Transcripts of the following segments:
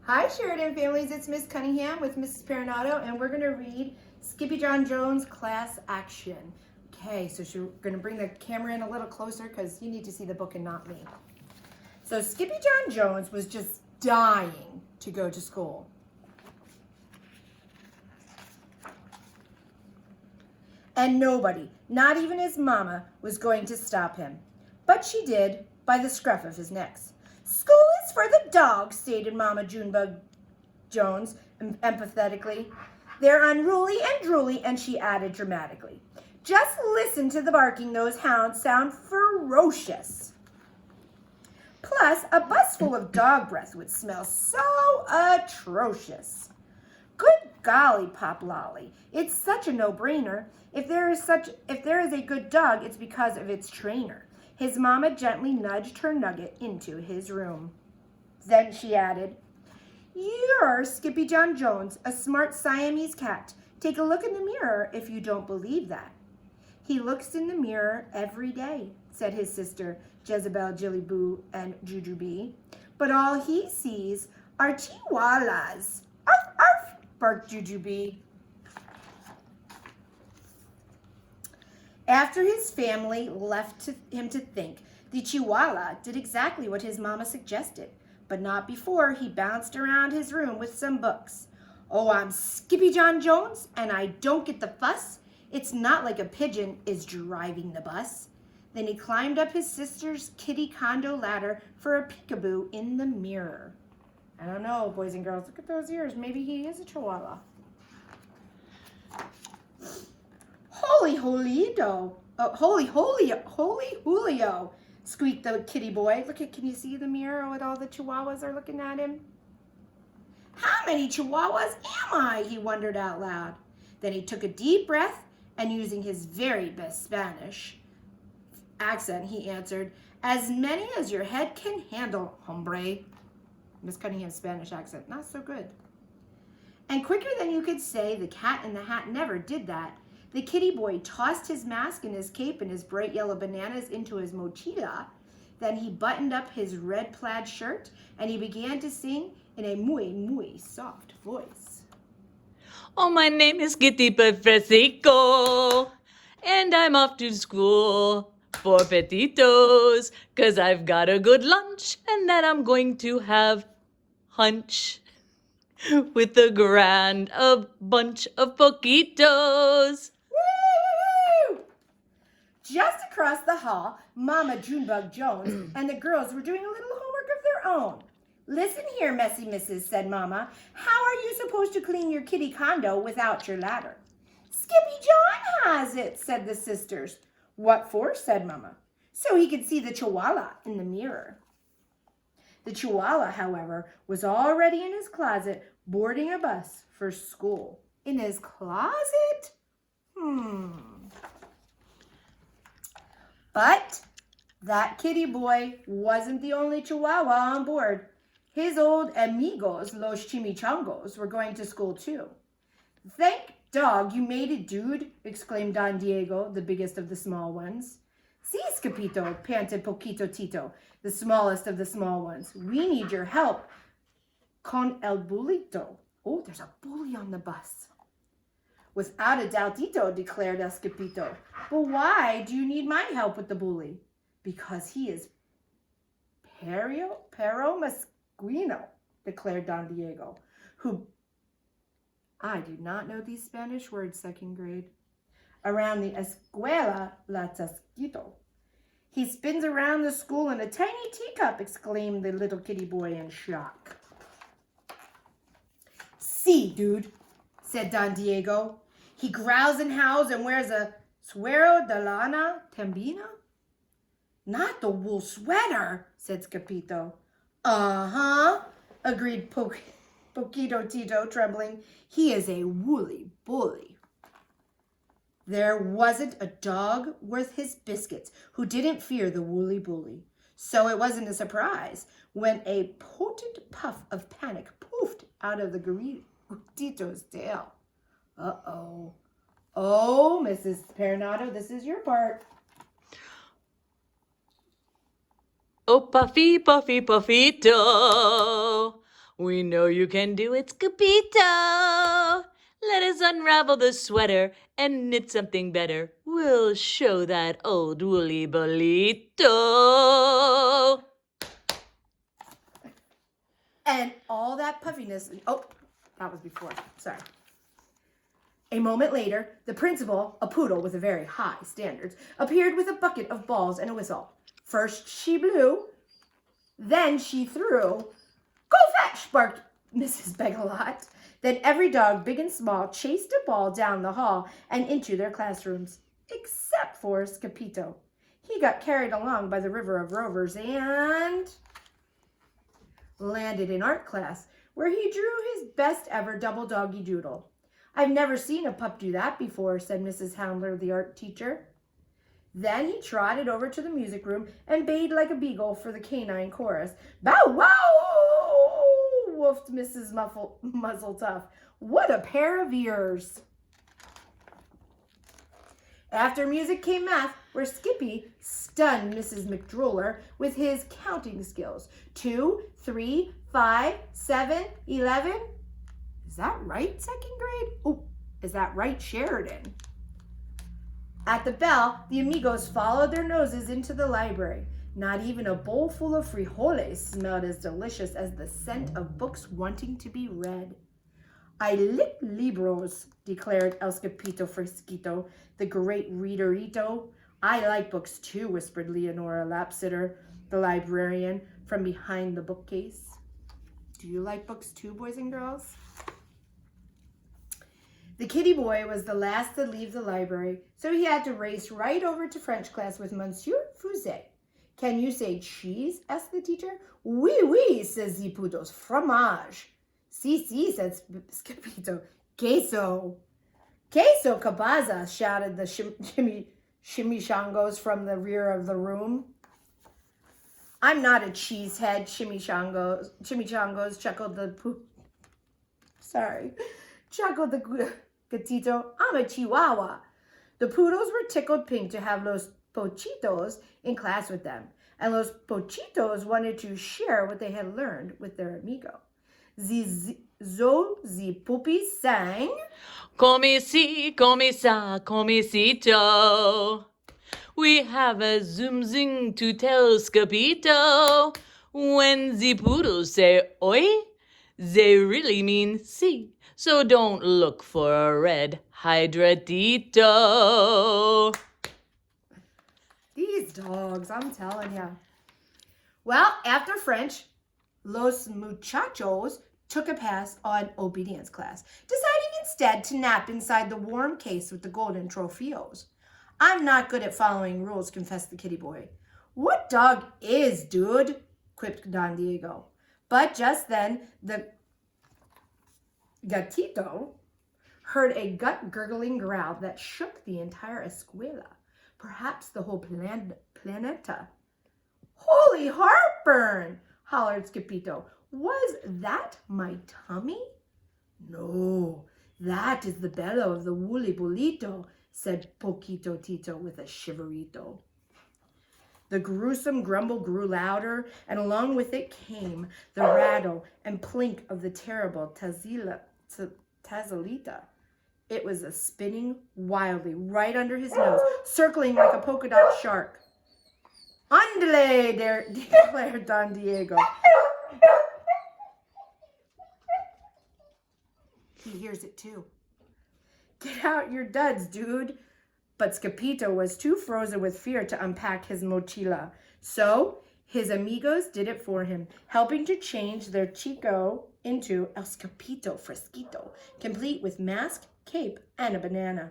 Hi Sheridan families, it's Miss Cunningham with Mrs. Perinotto, and we're going to read Skippyjon Jones class action. Okay, so we're going to bring the camera in a little closer because you need to see the book and not me. So Skippyjon Jones was just dying to go to school. And nobody, not even his mama, was going to stop him. But she did, by the scruff of his neck. "School is for the dogs," stated Mama Junebug Jones empathetically. "They're unruly and drooly," and she added dramatically, "Just listen to the barking. Those hounds sound ferocious. Plus, a bus full of dog breath would smell so atrocious. Good golly, Pop Lolly, it's such a no-brainer. If there is a good dog, it's because of its trainer." His mama gently nudged her nugget into his room. Then she added, "You're Skippyjon Jones, a smart Siamese cat. Take a look in the mirror if you don't believe that." "He looks in the mirror every day," said his sister Jezebel, Jillyboo, and Jujubee. "But all he sees are chihuahuas." "Arf, arf," barked Jujubee. After his family left him to think, the Chihuahua did exactly what his mama suggested, but not before he bounced around his room with some books. "Oh, I'm Skippyjon Jones, and I don't get the fuss. It's not like a pigeon is driving the bus." Then he climbed up his sister's kitty condo ladder for a peekaboo in the mirror. I don't know, boys and girls, look at those ears. Maybe he is a Chihuahua. Holy Julio, squeaked the kitty boy. Can you see the mirror with all the Chihuahuas are looking at him? "How many Chihuahuas am I?" he wondered out loud. Then he took a deep breath, and using his very best Spanish accent, he answered, "As many as your head can handle, hombre." Miss Cunningham's Spanish accent, not so good. And quicker than you could say, the Cat in the Hat never did that. The kitty boy tossed his mask and his cape and his bright yellow bananas into his mochila. Then he buttoned up his red plaid shirt and he began to sing in a muy soft voice. "Oh, my name is Kitty Perfectico, and I'm off to school for petitos, 'cause I've got a good lunch and that I'm going to have hunch with a grand bunch of poquitos." Woo! Just across the hall, Mama Junebug Jones and the girls were doing a little homework of their own. "Listen here, messy missus," said Mama. "How are you supposed to clean your kitty condo without your ladder?" "Skippyjon has it," said the sisters. "What for?" said Mama. "So he could see the Chihuahua in the mirror." The Chihuahua, however, was already in his closet boarding a bus for school. In his closet? But that kitty boy wasn't the only Chihuahua on board. His old amigos, los chimichangos, were going to school too. "Thank dog you made it, dude," exclaimed Don Diego, the biggest of the small ones. "Si, Scapito," panted Poquito Tito, the smallest of the small ones. "We need your help con el bulito." "Oh, there's a bully on the bus." "Without a doubtito," declared Escapito. "But why do you need my help with the bully?" "Because he is Pero Masquino," declared Don Diego, who, I do not know these Spanish words, second grade. "Around the escuela la tasquito. He spins around the school in a tiny teacup," exclaimed the little kitty boy in shock. "See, dude," said Don Diego. "He growls and howls and wears a suero de lana tambina." "Not the wool sweater," said Scapito. "Uh-huh," agreed Poquito Tito, trembling. "He is a woolly bully." There wasn't a dog worth his biscuits who didn't fear the woolly bully. So it wasn't a surprise when a potent puff of panic poofed out of the Tito's tail. Uh-oh. Oh, Mrs. Perinotto, this is your part. "Oh, Puffy, Puffy, Puffito, We know you can do it, Skippyjo. Let us unravel the sweater and knit something better. We'll show that old woolly bolito. And all that puffiness. Oh, that was before. Sorry. A moment later, the principal, a poodle with a very high standards, appeared with a bucket of balls and a whistle. First she blew, then she threw. Go fetch, barked Mrs. Begalot. Then every dog, big and small, chased a ball down the hall and into their classrooms, except for Skippyjo. He got carried along by the river of rovers and landed in art class, where he drew his best ever double doggy doodle. I've never seen a pup do that before, said Mrs. Houndler, the art teacher. Then he trotted over to the music room and bayed like a beagle for the canine chorus. Bow wow! Woofed Mrs. Muzzletuff. What a pair of ears! After music came math, where Skippy stunned Mrs. McDruller with his counting skills. 2, 3, 5, 7, 11. Is that right, second grade? Oh, is that right, Sheridan? At the bell, the amigos followed their noses into the library. Not even a bowl full of frijoles smelled as delicious as the scent of books wanting to be read. I lick libros, declared El Skippito Fresquito, the great readerito. I like books too, whispered Leonora Lapsitter, the librarian, from behind the bookcase. Do you like books too, boys and girls? The kitty boy was the last to leave the library, so he had to race right over to French class with Monsieur Fusé. Can you say cheese? asked the teacher. Oui, oui, says the poodles. Fromage. Si, said Skippyjo. Queso. Queso cabaza, shouted the chimichangos from the rear of the room. I'm not a cheesehead, chimichangos, chuckled the gatito. I'm a chihuahua. The poodles were tickled pink to have Los Pochitos in class with them, and Los Pochitos wanted to share what they had learned with their amigo. The puppies sang, Come si, come sa, come sito. We have a zoom zing to tell Skippyjo. When the poodles say oi, they really mean si. So don't look for a red hydratito. These dogs, I'm telling you. Well, after French, Los Muchachos took a pass on obedience class, deciding instead to nap inside the warm case with the golden trophios. I'm not good at following rules, confessed the kitty boy. What dog is, dude? Quipped Don Diego. But just then, the gatito heard a gut-gurgling growl that shook the entire escuela, perhaps the whole planeta. Holy heartburn! Hollered Skippyjo. Was that my tummy? No, that is the bellow of the woolly bolito, said Poquito Tito with a shiverito. The gruesome grumble grew louder, and along with it came the rattle and plink of the terrible Tazolita. It was spinning wildly right under his nose, circling like a polka dot shark. Andale, declared Don Diego. He hears it too. Get out your duds, dude. But Skippyjo was too frozen with fear to unpack his mochila. So his amigos did it for him, helping to change their chico into El Skippito Fresquito, complete with mask, cape, and a banana.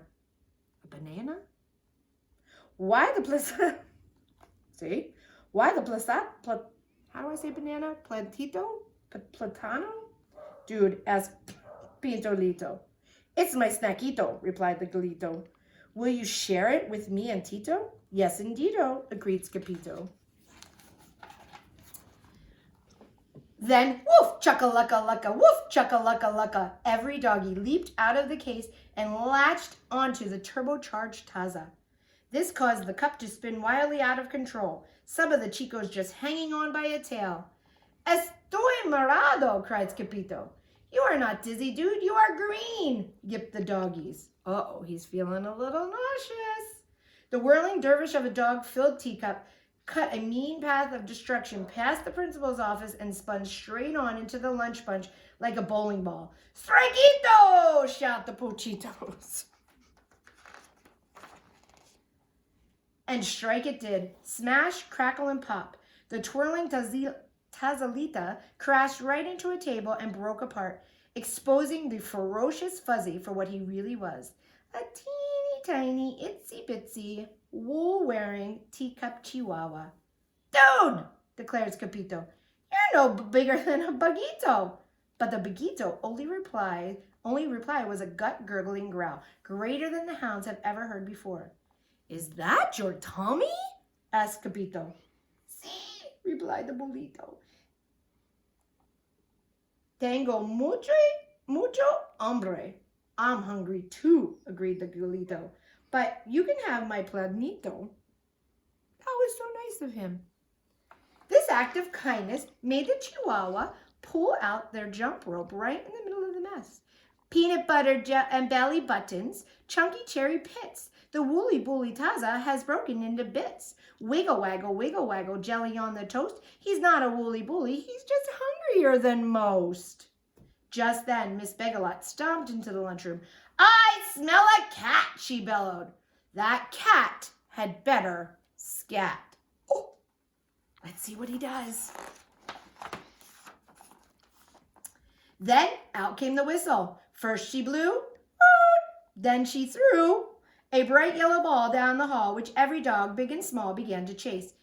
A banana? Why the plasa? See? Why the plasa? How do I say banana? Plantito? Platano? Dude, asked Pintolito. It's my snackito, replied the Galito. Will you share it with me and Tito? Yes, indeedo, agreed Skippyjo. Then, woof, chugga-lucka-lucka, woof, chugga-lucka-lucka. Every doggy leaped out of the case and latched onto the turbocharged Taza. This caused the cup to spin wildly out of control, some of the chicos just hanging on by a tail. Estoy morado, cried Skippyjo. You are not dizzy, dude. You are green, yipped the doggies. Uh-oh, he's feeling a little nauseous. The whirling dervish of a dog-filled teacup cut a mean path of destruction past the principal's office and spun straight on into the lunch bunch like a bowling ball. Strikeito! Shout the pochitos. And strike it did. Smash, crackle, and pop. The twirling Tazalita crashed right into a table and broke apart, exposing the ferocious Fuzzy for what he really was. A teeny tiny, itsy bitsy, wool-wearing teacup chihuahua. Dude, declared Skippyjo, you're no bigger than a bugito. But the bugito only reply was a gut-gurgling growl, greater than the hounds have ever heard before. Is that your tummy? Asked Skippyjo. Sí, replied the bulito. Tengo mucho hambre. I'm hungry too, agreed the bulito. But you can have my planito. That was so nice of him. This act of kindness made the chihuahua pull out their jump rope right in the middle of the mess. Peanut butter and belly buttons, chunky cherry pits. The woolly bully Taza has broken into bits. Wiggle waggle, jelly on the toast. He's not a woolly bully, he's just hungrier than most. Just then, Miss Begalot stomped into the lunchroom. I smell a cat, she bellowed. That cat had better scat. Oh, let's see what he does. Then out came the whistle. First she blew, then she threw a bright yellow ball down the hall, which every dog, big and small, began to chase,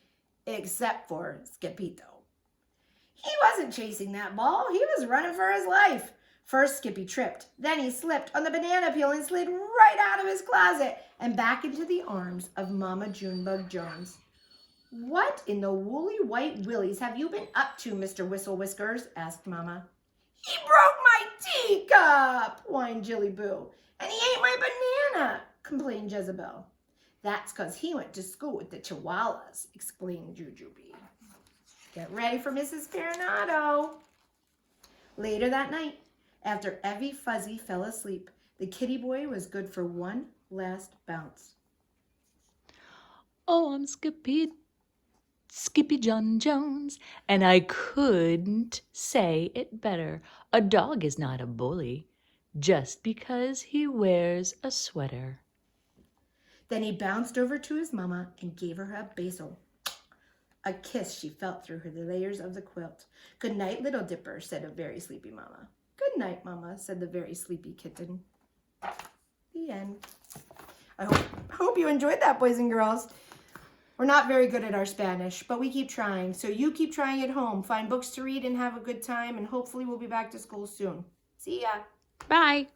except for Skippyjo. He wasn't chasing that ball. He was running for his life. First, Skippy tripped. Then he slipped on the banana peel and slid right out of his closet and back into the arms of Mama Junebug Jones. What in the woolly white willies have you been up to, Mr. Whistle Whiskers? Asked Mama. He broke my teacup, whined Jilly Boo. And he ate my banana, complained Jezebel. That's 'cause he went to school with the chihuahuas, explained Jujubee. Get ready for Mrs. Perinotto. Later that night, after every Fuzzy fell asleep, the kitty boy was good for one last bounce. Oh, I'm Skippyjon Jones, and I couldn't say it better. A dog is not a bully just because he wears a sweater. Then he bounced over to his mama and gave her a basil. A kiss she felt through the layers of the quilt. Good night, little dipper, said a very sleepy mama. Good night, mama, said the very sleepy kitten. The end. I hope you enjoyed that, boys and girls. We're not very good at our Spanish, but we keep trying. So you keep trying at home. Find books to read and have a good time, and hopefully we'll be back to school soon. See ya. Bye.